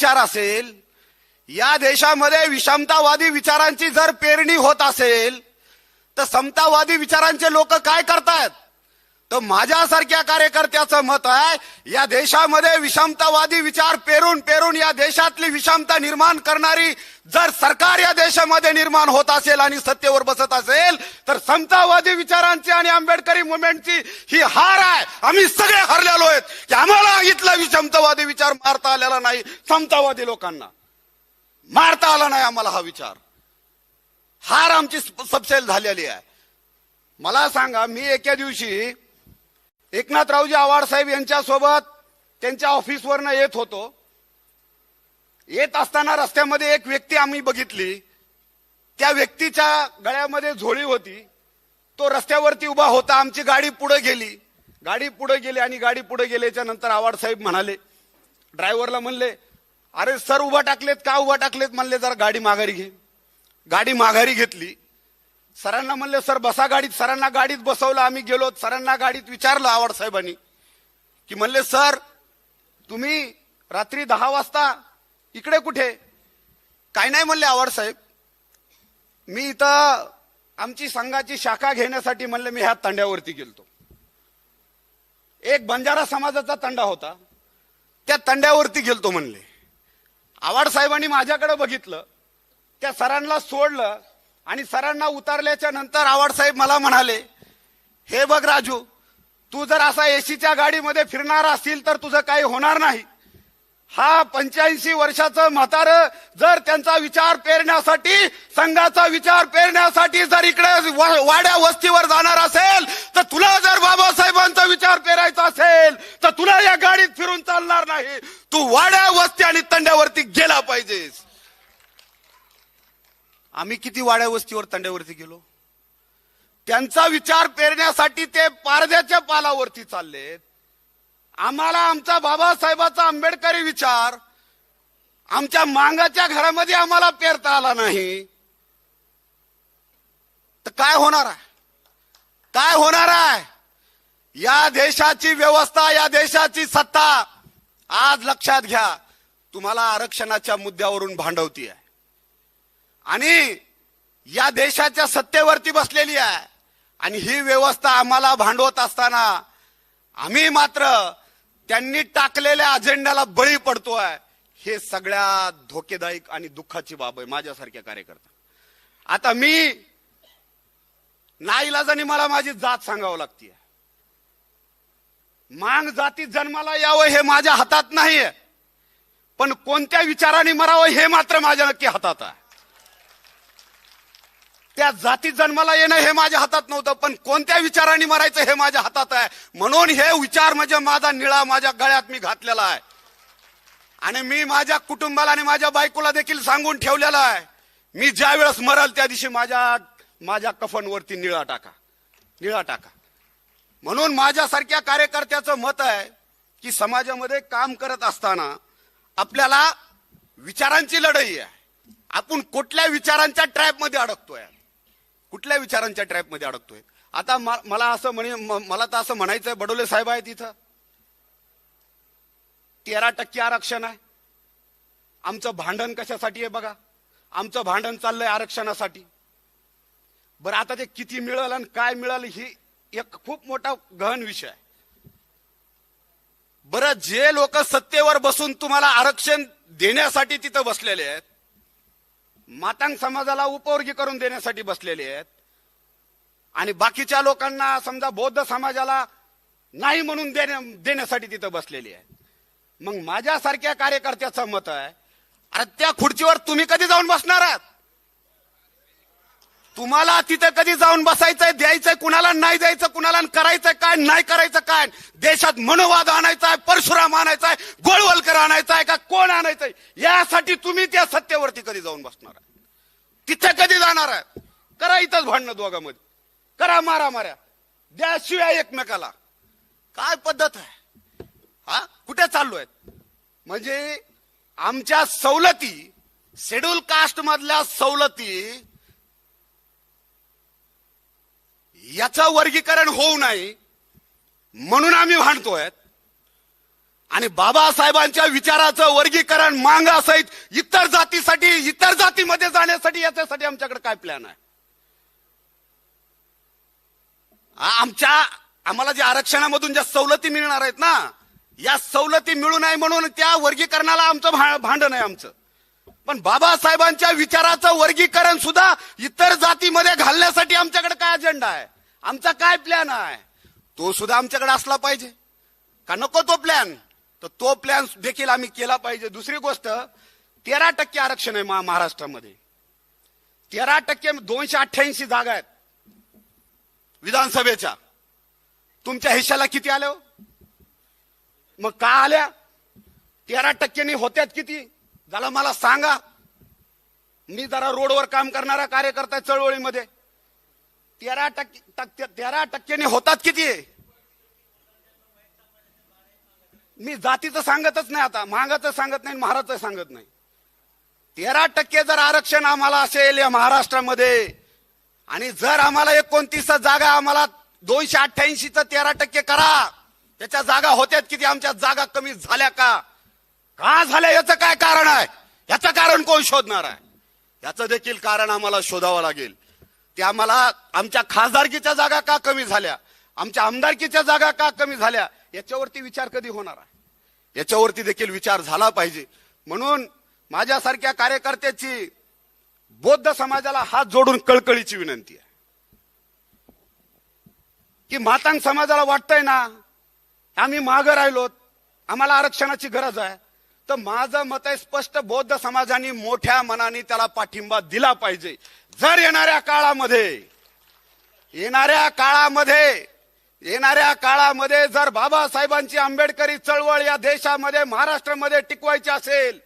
विचार असेल, या देशामध्ये विषमतावादी विचारांची जर पेरणी होत असेल तर समतावादी विचारांचे लोक काय करतायत? तर माझ्यासारख्या कार्यकर्त्याचं मत आहे, या देशामध्ये विषमतावादी विचार पेरून पेरून या देशातली विषमता निर्माण करणारी जर सरकार या देशामध्ये निर्माण होत असेल आणि सत्तेवर बसत असेल तर समतावादी विचारांची आणि आंबेडकरी मुवमेंटची ही हार आहे. आम्ही सगळे हरलेलो आहेत की आम्हाला इथला विषमतावादी विचार मारता आलेला नाही, समतावादी लोकांना मारता आला नाही आम्हाला. हा विचार हार आमची सबसेल झालेली आहे. मला सांगा, मी एके दिवशी एकनाथरावजी आव्हाड साहेब यांच्यासोबत त्यांच्या ऑफिसवरनं येत होतो. येत असताना रस्त्यामध्ये एक व्यक्ती आम्ही बघितली. त्या व्यक्तीच्या गळ्यामध्ये झोळी होती. तो रस्त्यावरती उभा होता. आमची गाडी पुढे गेली आणि गाडी पुढे गेल्याच्या नंतर आव्हाड साहेब म्हणाले, ड्रायव्हरला म्हणले, अरे सर उभा टाकलेत का उभा टाकलेत? म्हणले जरा गाडी माघारी घे. गाडी माघारी घेतली. सरांना म्हणले सर बसा गाडीत. सरांना गाडीत बसवलं. आम्ही गेलो. सरांना गाडीत विचारलं आव्हाड साहेबांनी की म्हणले सर तुम्ही रात्री 10 वाजता इकडे कुठे? काय नाही म्हणले आव्हाड साहेब, मी इथं आमची संघाची शाखा घेण्यासाठी म्हणले मी ह्या तंड्यावरती गेलतो. एक बंजारा समाजाचा तंडा होता, त्या तंड्यावरती गेलतो म्हणले. आव्हाड साहेबांनी माझ्याकडे बघितलं, त्या सरांना सोडलं आणि सरांना उतरल्याच्या नंतर आव्हाड साहेब मला म्हणाले, हे बघ राजू, तू जर असा एसीच्या गाडीमध्ये फिरणार असतील तर तुझं काही होणार नाही. हा 85 वर्षाचं म्हातारं जर त्यांचा विचार पेरण्यासाठी, संघाचा विचार पेरण्यासाठी जर इकडे वाड्या वस्तीवर जाणार असेल तर तुला जर बाबासाहेबांचा विचार पेरायचा असेल तर तुला या गाडीत फिरून चालणार नाही. तू वाड्या वस्ती आणि तंड्यावरती गेला पाहिजेस. आम्ही किती वाड्या वस्तीवर तंड्यावरती गेलो. त्यांचा विचार पेरण्यासाठी ते पारद्याच्या पालावरती चाललेत. आम्हाला आमचा बाबासाहेबाचा आंबेडकरी विचार आमच्या मांगाच्या घरामध्ये आम्हाला पेरता आला नाही तर काय होणार आहे? काय होणार आहे? या देशाची व्यवस्था, या देशाची सत्ता आज लक्षात घ्या, तुम्हाला आरक्षणाच्या मुद्द्यावरून भांडवती आहे आणि या देशाच्या सत्तेवरती बसलेली आहे. आणि ही व्यवस्था आम्हाला भांडवत असताना आम्ही मात्र त्यांनी टाकलेल्या अजेंड्याला बळी पडतोय. हे सगळ्यात धोकेदायक आणि दुःखाची बाब आहे माझ्यासारख्या कार्यकर्ता. आता मी नाईलाजाने मला माझी जात सांगावं लागते. मांग जातीत जन्माला यावं हे माझ्या हातात नाहीये, पण कोणत्या विचाराने मरावं हे मात्र माझ्या नक्की हातात आहे. त्या जातीत जन्माला येणं हे माझ्या हातात नव्हतं, पण कोणत्या विचाराने मरायचं हे माझ्या हातात आहे. म्हणून हे विचार म्हणजे माझा निळा माझ्या गळ्यात मी घातलेला आहे. आणि मी माझ्या कुटुंबाला आणि माझ्या बायकोला देखील सांगून ठेवलेलं आहे, मी ज्या वेळेस मरल त्या दिवशी माझ्या कफनवरती निळा टाका. म्हणून माझ्यासारख्या कार्यकर्त्याचं मत आहे की समाजामध्ये काम करत असताना आपल्याला विचारांची लढाई आहे. आपण कुठल्या विचारांच्या ट्रॅपमध्ये अडकतोय, कुठल्या विचारांच्या ट्रॅपमध्ये अडकतोय. आता मला तर असं म्हणायचंय, बडोले साहेब आहेत इथं, 13% आरक्षण आहे. आमचं भांडण कशासाठी आहे बघा, आमचं भांडण चाललंय आरक्षणासाठी. बरं आता ते किती मिळालं आणि काय मिळालं ही एक खूप मोठा गहन विषय आहे. बरं जे लोक सत्तेवर बसून तुम्हाला आरक्षण देण्यासाठी तिथं बसलेले आहेत, मातांग समाजाला उपवर्गी करून देण्यासाठी बसलेले आहेत आणि बाकीच्या लोकांना समजा बौद्ध समाजाला नाही म्हणून देण्यासाठी तिथं बसलेली आहेत. मग माझ्यासारख्या कार्यकर्त्याचं मत आहे, अरे त्या खुर्चीवर तुम्ही कधी जाऊन बसणार आहात? तुम्हाला तिथे कधी जाऊन बसायचंय, द्यायचंय कुणाला, नाही द्यायचं कुणाला, करायचंय काय, नाही करायचं काय, देशात मनोवाद आणायचाय, परशुराम आणायचाय, गोळवलकर आणायचाय का कोण आणायचंय, यासाठी तुम्ही त्या सत्तेवरती कधी जाऊन बसणार आहे? तिथे कधी जाणार आहे? करा इथंच भांडणं दोघांमध्ये, करा मारामाऱ्या, द्या शिवाय एकमेकाला. काय पद्धत आहे? हा कुठे चाललोय? म्हणजे आमच्या सवलती, शेड्यूल कास्ट मधल्या सवलती याचं वर्गीकरण होऊ नये म्हणून आम्ही भांडतोय. आणि बाबासाहेबांच्या विचाराचं वर्गीकरण मागासहित इतर जातीसाठी, इतर जातीमध्ये जाण्यासाठी, याच्यासाठी आमच्याकडे काय प्लॅन आहे? आम्हाला जे आरक्षणामधून ज्या सवलती मिळणार आहेत ना, या सवलती मिळू नये म्हणून त्या वर्गीकरणाला आमचं भांडण आहे आमचं. पण बाबासाहेबांच्या विचाराचं वर्गीकरण सुद्धा इतर जातीमध्ये घालण्यासाठी आमच्याकडे काय अजेंडा आहे, आमचा काय प्लॅन आहे, तो सुद्धा आमच्याकडे असला पाहिजे का नको? तो प्लॅन, तर तो प्लॅन देखील आम्ही केला पाहिजे. दुसरी गोष्ट, 13% आरक्षण आहे महाराष्ट्रामध्ये. 13% 288 जागा आहेत विधानसभेच्या. तुमच्या हिश्श्याला किती आल्या हो? मग का आल्या? 13% होत्यात किती झाला मला सांगा. मी जरा रोडवर काम करणारा कार्यकर्ता चळवळीमध्ये. 13% होतात किती? मी जातीचं सांगतच नाही, आता महागाचं सांगत नाही, महाराचं सांगत नाही. 13% जर आरक्षण आम्हाला असेल या महाराष्ट्रामध्ये, आणि जर आम्हाला 29 जागा, आम्हाला 288चं 13% करा, त्याच्या जागा होत्यात किती? आमच्या जागा कमी झाल्या का झाल्या? याचं काय कारण आहे? याचं कारण कोण शोधणार आहे? याचं देखील कारण आम्हाला शोधावं लागेल. ते आम्हाला आमच्या खासदारकीच्या जागा का कमी झाल्या, आमच्या आमदारकीच्या जागा का कमी झाल्या, याच्यावरती विचार कधी होणार आहे? याच्यावरती देखील विचार झाला पाहिजे. म्हणून माझ्यासारख्या कार्यकर्त्याची बौद्ध समाजाला हात जोडून कळकळीची विनंती आहे की मातंग समाजाला वाटतंय ना आम्ही मागं राहिलोत, आम्हाला आरक्षणाची गरज आहे, तर माझं मत आहे स्पष्ट, बौद्ध समाजाने मोठ्या मनाने त्याला पाठिंबा दिला पाहिजे. जर येणाऱ्या काळामध्ये जर बाबासाहेबांची आंबेडकरी चळवळ या देशामध्ये, महाराष्ट्रामध्ये टिकवायची असेल,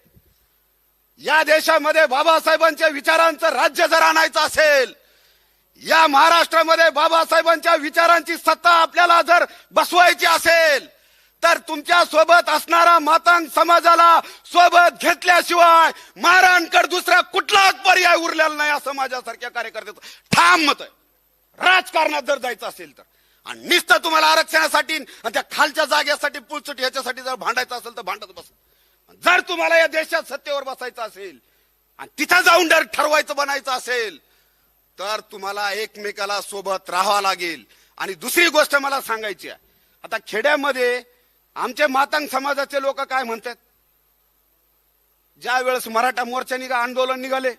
या देशामध्ये बाबासाहेबांच्या विचारांचं राज्य जर आणायचं असेल, या महाराष्ट्रामध्ये बाबासाहेबांच्या विचारांची सत्ता आपल्याला जर बसवायची असेल, तर तुमच्या सोबत असणारा मातंग समाजाला सोबत घेतल्याशिवाय महाराष्ट्राकडे दुसरा कुठलाच पर्याय उरलेला नाही, असं माझ्यासारख्या कार्यकर्त्याचं ठाम मत आहे. राजकारणात जर जायचं असेल तर, आणि नुसतं तुम्हाला आरक्षणासाठी आणि त्या खालच्या जागेसाठी, पुलचट ह्याच्यासाठी जर भांडायचं असेल तर भांडत बस. जर तुम्हाला या देशात सत्तेवर बसायचं असेल आणि तिथं जाऊन डर ठरवायचं, बनायचं असेल, तर तुम्हाला एकमेकाला सोबत राहावं लागेल. आणि दुसरी गोष्ट मला सांगायची आहे, आता खेड्यामध्ये आमचे मातंग समाजाचे लोक काय म्हणतात, ज्या वेळेस मराठा मोर्चा आंदोलन निघाले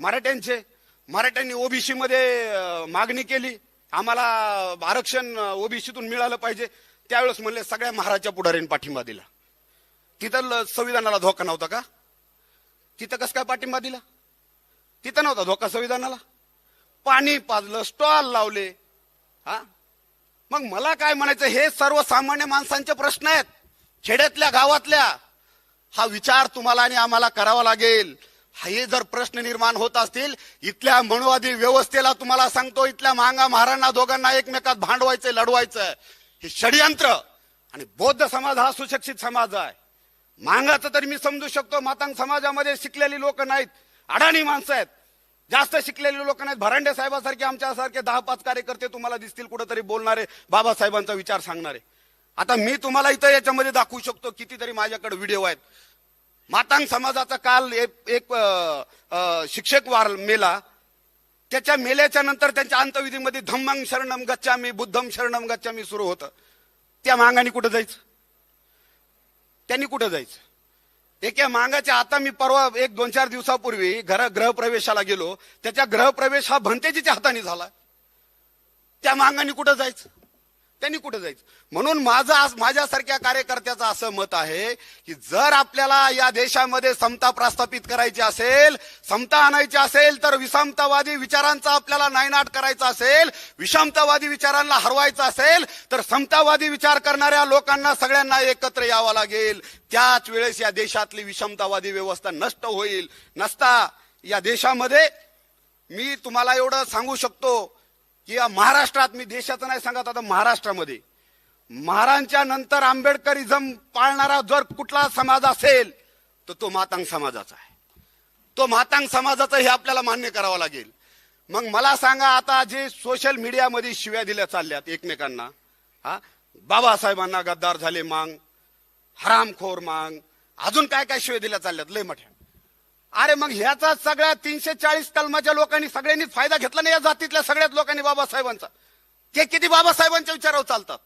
मराठ्यांनी ओबीसी मध्ये मागणी केली, आम्हाला आरक्षण ओबीसीतून मिळालं पाहिजे, त्यावेळेस म्हणले सगळ्या महाराजच्या पुढाऱ्यांनी पाठिंबा दिला. तिथं संविधानाला धोका नव्हता का? तिथं कसं काय पाठिंबा दिला? तिथं नव्हता धोका संविधानाला. पाणी पाजलं, स्टॉल लावले. मग मला काय म्हणायचं, हे सर्वसामान्य माणसांचे प्रश्न आहेत, खेड्यातल्या गावातल्या. हा विचार तुम्हाला आणि आम्हाला करावा लागेल. हे जर प्रश्न निर्माण होत असतील, इथल्या मनुवादी व्यवस्थेला तुम्हाला सांगतो, इथल्या महाराणांना दोघांना एकमेकात भांडवायचं, लढवायचं, हे षडयंत्र. आणि बौद्ध समाज हा सुशिक्षित समाज आहे. मांगाचं तरी मी समजू शकतो, मातंग समाजामध्ये शिकलेली लोक नाहीत, अडाणी माणसं आहेत, जास्त शिकलेले लोक नाहीत. भरांडे साहेबांसारखे, आमच्यासारखे 10-5 कार्यकर्ते तुम्हाला दिसतील कुठेतरी बोलणारे, बाबासाहेबांचा विचार सांगणारे. आता मी तुम्हाला इथं याच्यामध्ये दाखवू शकतो, कितीतरी माझ्याकडे व्हिडिओ आहेत. मातंग समाजाचा काल एक शिक्षक मेला, त्याच्या मेल्याच्या नंतर त्यांच्या अंतविधीमध्ये धम्मं शरणम गच्छामी, बुद्धम शरणम गच्छामी सुरू होतं. त्या मांगाने कुठं जायचं? त्यांनी कुठं जायचं? एका मांगाच्या, आता मी परवा 1-2-4 दिवसापूर्वी गृहप्रवेशाला गेलो, त्याच्या गृहप्रवेश हा भंतेजीच्या हाताने झाला. त्या मांगाने कुठं जायचं? त्यांनी कुठं जायचं? म्हणून माझ्यासारख्या कार्यकर्त्याचं असं मत आहे की जर आपल्याला या देशामध्ये समता प्रस्थापित करायची असेल, समता आणायची असेल, तर विषमतावादी विचारांचा आपल्याला नायनाट करायचा असेल, विषमतावादी विचारांना हरवायचं असेल, तर समतावादी विचार करणाऱ्या लोकांना सगळ्यांना एकत्र यावं लागेल. त्याच वेळेस या देशातली विषमतावादी व्यवस्था नष्ट होईल. नसता या देशामध्ये, मी तुम्हाला एवढं सांगू शकतो की या महाराष्ट्रात, मी देशाचं नाही सांगत, आता महाराष्ट्रामध्ये महाराजांच्या नंतर आंबेडकरिझम पाळणारा जर कुठला समाज असेल तर तो मातंग समाजाचा आहे. तो मातंग समाजाचं हे आपल्याला मान्य करावं लागेल. मग मला सांगा, आता जे सोशल मीडियामध्ये शिव्या दिल्या चालल्यात एकमेकांना, बाबासाहेबांना गद्दार झाले मांग, हरामखोर मांग, अजून काय काय शिवे दिल्या चालल्यात लय मोठ्या. अरे मग ह्याचा सगळ्या 340 कलमाच्या लोकांनी सगळ्यांनी फायदा घेतला नाही या जातीतल्या सगळ्याच लोकांनी बाबासाहेबांचा. ते किती बाबासाहेबांच्या विचारावर चालतात,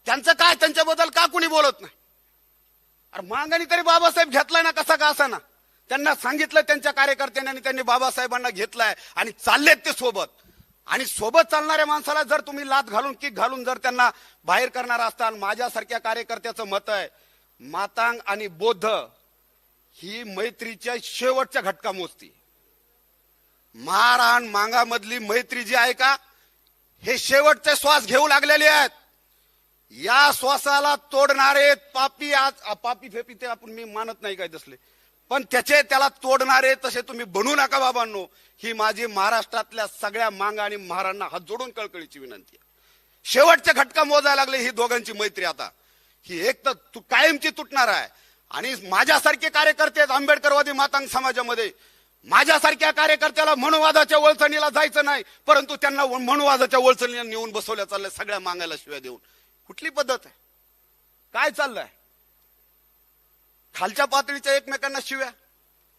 त्यांचं काय, त्यांच्याबद्दल का कुणी बोलत नाही. अरे मांगाने तरी बाबासाहेब घेतलाय ना, कसा का असा ना. त्यांना सांगितलं त्यांच्या कार्यकर्त्यांनी आणि त्यांनी बाबासाहेबांना घेतलाय आणि चाललेत ते सोबत. आणि सोबत चालणाऱ्या माणसाला जर तुम्ही लात घालून किक घालून जर त्यांना बाहेर करणार असताल, माझ्यासारख्या कार्यकर्त्याचं मत आहे मातांग आणि बौद्ध ही मैत्रीच्या शेवटच्या घटका मोजती. महार आणि मांगामधली मैत्री जी आहे का, हे शेवटचे श्वास घेऊ लागलेले आहेत. या श्वासाला तोडणारे पापी, आज पापी फेपी ते आपण मी मानत नाही काय तसले, पण त्याला तोडणारे तसे तुम्ही बनू नका बाबांनो. ही माझी महाराष्ट्रातल्या सगळ्या मांगा आणि महारांना हात जोडून कळकळीची विनंती आहे. शेवटचे घटका मोजायला लागले ही दोघांची मैत्री. आता ही एक तर कायमची तुटणार आहे. आणि माझ्यासारखे कार्यकर्ते आंबेडकरवादी मातांग समाजामध्ये, माझ्यासारख्या कार्यकर्त्याला मनुवादाच्या वळचणीला जायचं नाही, परंतु त्यांना मनुवादाच्या वळचणीला नेऊन बसवल्या चाललंय सगळ्या मागायला शिव्या देऊन. कुठली पद्धत आहे, काय चाललंय? खालच्या पातळीच्या एकमेकांना शिव्या.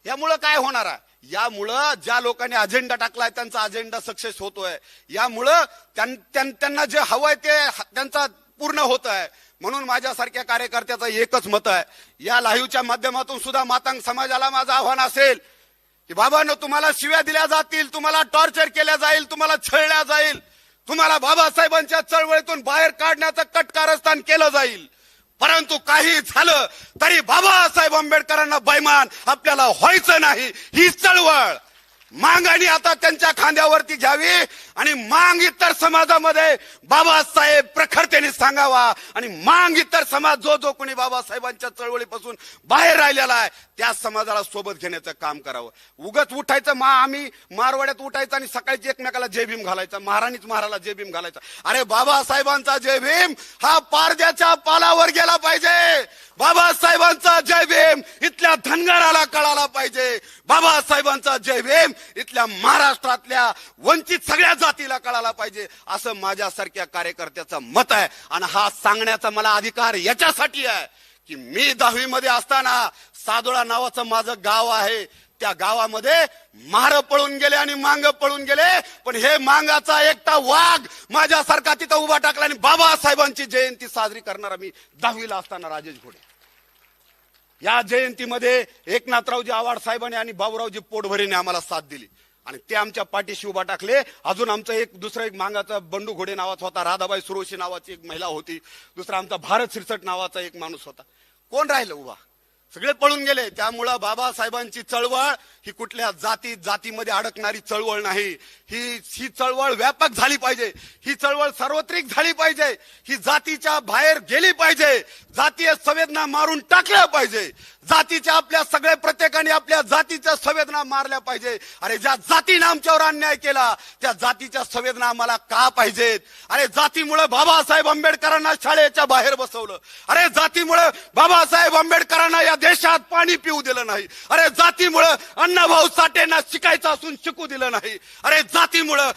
यामुळं काय होणार आहे? यामुळं ज्या लोकांनी अजेंडा टाकलाय त्यांचा अजेंडा सक्सेस होतोय. यामुळं त्यांना जे हवंय ते त्यांचा पूर्ण होत आहे. म्हणून माझ्यासारख्या कार्यकर्त्याचं एकच मत आहे, या लाईव्हच्या माध्यमातून सुद्धा मातांग समाजाला माझं आव्हान असेल की बाबांनो, तुम्हाला शिव्या दिल्या जातील, तुम्हाला टॉर्चर केल्या जाईल, तुम्हाला छळल्या जाईल, तुम्हाला बाबासाहेबांच्या चळवळीतून बाहेर काढण्याचं कटकारस्थान केलं जाईल, परंतु काही झालं तरी बाबासाहेब आंबेडकरांना बैमान आपल्याला व्हायचं नाही. ही चळवळ मांगाने आता त्यांच्या खांद्यावरती घ्यावी आणि मांग इतर समाजामध्ये बाबासाहेब प्रखरतेने सांगावा. आणि मांग इतर समाज जो कोणी बाबासाहेबांच्या चळवळीपासून बाहेर राहिलेला आहे त्या समाजाला सोबत घेण्याचं काम करावं. उगत उठायचं आम्ही मारवाड्यात उठायचं आणि सकाळची एकमेकाला जय भीम घालायचा, महाराणीच महाराला जय भीम घालायचा. अरे बाबासाहेबांचा जय भीम हा पारद्याच्या पालावर गेला पाहिजे. बाबासाहेबांचा जय भीम इथल्या धनगराला कळाला पाहिजे. बाबासाहेबांचा जय भीम इथल्या महाराष्ट्रातल्या वंचित सगळ्या जातीला कळाला पाहिजे, असं माझ्यासारख्या कार्यकर्त्याचं मत आहे. आणि हा सांगण्याचा मला अधिकार याच्यासाठी आहे की मी 10वी मध्ये असताना सादोळा नावाचं माझं गाव आहे, त्या गावामध्ये मार पळून गेले आणि मांग पळून गेले, पण हे मांगाचा एकटा वाघ माझ्यासारखा तिथं उभा टाकला आणि बाबासाहेबांची जयंती साजरी करणारा मी 10वीला असताना राजेश घोडे. या जयंतीमध्ये एकनाथरावजी आवाड साहेबांनी आणि बाबूरावजी पोटभरेने आम्हाला साथ दिली आणि ते आमच्या पाठीशी उभा टाकले. अजून आमचं दुसरं एक मांगाचा बंडू घोडे नावाचा होता, राधाबाई सुरोशी नावाची एक महिला होती, दुसरा आमचा भारत सिरसट नावाचा एक माणूस होता. कोण राहिलं उभा? सगळे पळून गेले. त्यामुळं बाबासाहेबांची चळवळ ही कुठल्या जातीमध्ये अडकणारी चळवळ नाही. ही चळवळ व्यापक झाली पाहिजे, ही चळवळ सार्वत्रिक झाली पाहिजे, ही जातीच्या बाहेर गेली पाहिजे, जातीय संवेदना मारून टाकल्या पाहिजे, जातीच्या आपल्या सगळ्या प्रत्येकाने आपल्या जातीच्या संवेदना मारल्या पाहिजे. अरे ज्या जातीने आमच्यावर अन्याय केला त्या जातीच्या संवेदना आम्हाला का पाहिजेत? अरे जातीमुळे बाबासाहेब आंबेडकरांना शाळेच्या बाहेर बसवलं, अरे जातीमुळे बाबासाहेब आंबेडकरांना या देशात पाणी पिऊ दिलं नाही, अरे जातीमुळे अण्णाभाऊ साठेंना शिकायचं असून शिकू दिलं नाही, अरे जातीमुळे